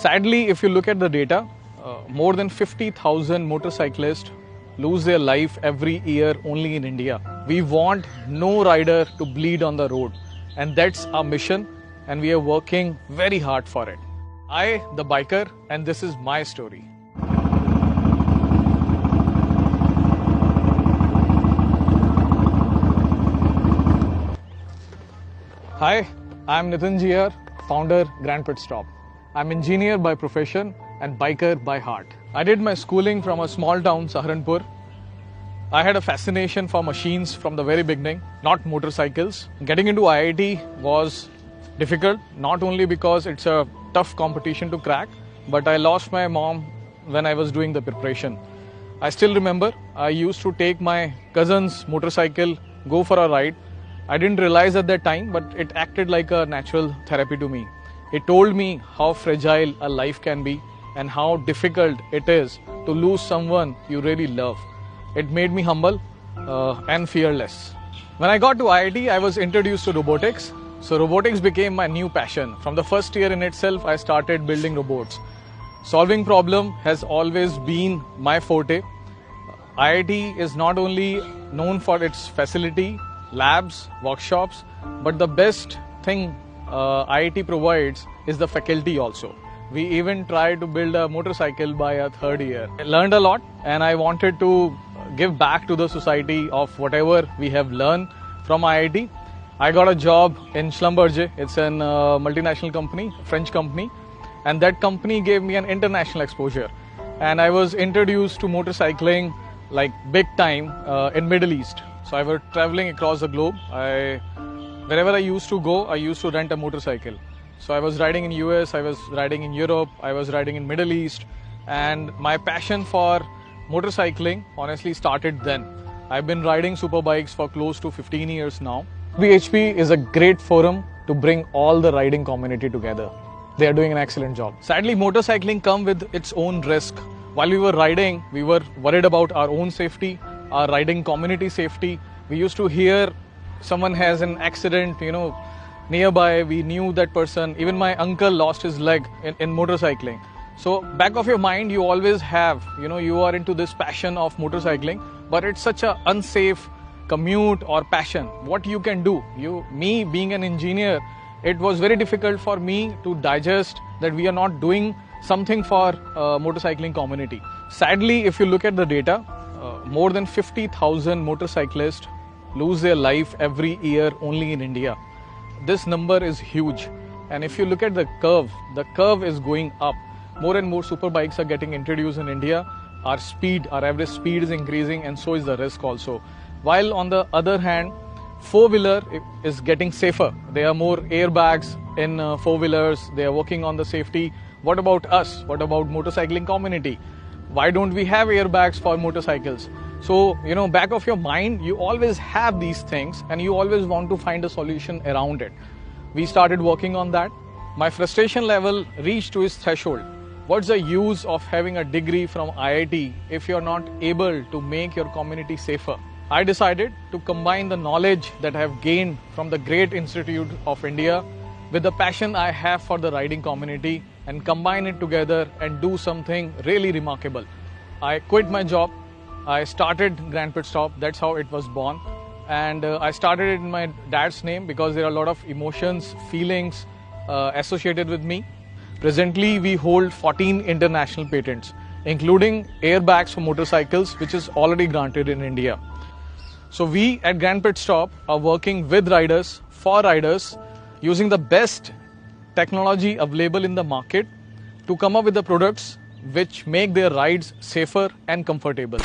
Sadly, if you look at the data, more than 50,000 motorcyclists lose their life every year only in India. We want no rider to bleed on the road, and that's our mission, and we are working very hard for it. I, the biker, and this is my story. Hi, I'm Nitin G.R, founder GrandPitstop. I'm engineer by profession and biker by heart. I did my schooling from a small town, Saharanpur. I had a fascination for machines from the very beginning, not motorcycles. Getting into IIT was difficult, not only because it's a tough competition to crack, but I lost my mom when I was doing the preparation. I still remember I used to take my cousin's motorcycle, go for a ride. I didn't realize at that time, but it acted like a natural therapy to me. It told me how fragile a life can be and how difficult it is to lose someone you really love. It made me humble and fearless. When I got to IIT, I was introduced to robotics. So robotics became my new passion. From the first year in itself, I started building robots. Solving problem has always been my forte. IIT is not only known for its facility, labs, workshops, but the best thing IIT provides is the faculty also. We even tried to build a motorcycle by a third year. I learned a lot, and I wanted to give back to the society of whatever we have learned from IIT. I got a job in Schlumberger. It's a multinational company, French company, and that company gave me an international exposure. And I was introduced to motorcycling like big time in Middle East. So I was traveling across the globe. Wherever I used to go, I used to rent a motorcycle. So I was riding in US, I was riding in Europe, I was riding in Middle East, and my passion for motorcycling honestly started then. I've been riding superbikes for close to 15 years now. BHP is a great forum to bring all the riding community together. They are doing an excellent job. Sadly, motorcycling comes with its own risk. While we were riding, we were worried about our own safety, our riding community safety. We used to hear someone has an accident, nearby. We knew that person. Even my uncle lost his leg in motorcycling. So back of your mind, you always have, you are into this passion of motorcycling, but it's such an unsafe commute or passion. What you can do, me being an engineer, it was very difficult for me to digest that we are not doing something for motorcycling community. Sadly, if you look at the data, more than 50,000 motorcyclists lose their life every year only in India. This number is huge. And if you look at the curve is going up. More and more super bikes are getting introduced in India. Our average speed is increasing, and so is the risk also. While on the other hand, four-wheeler is getting safer. There are more airbags in four-wheelers. They are working on the safety. What about us? What about motorcycling community? Why don't we have airbags for motorcycles? So, back of your mind, you always have these things and you always want to find a solution around it. We started working on that. My frustration level reached to its threshold. What's the use of having a degree from IIT if you're not able to make your community safer? I decided to combine the knowledge that I have gained from the great Institute of India with the passion I have for the riding community and combine it together and do something really remarkable. I quit my job. I started GrandPitstop. That's how it was born. And I started it in my dad's name because there are a lot of emotions, feelings associated with me. Presently, we hold 14 international patents, including airbags for motorcycles, which is already granted in India. So we at GrandPitstop are working with riders, for riders, using the best technology available in the market to come up with the products which make their rides safer and comfortable.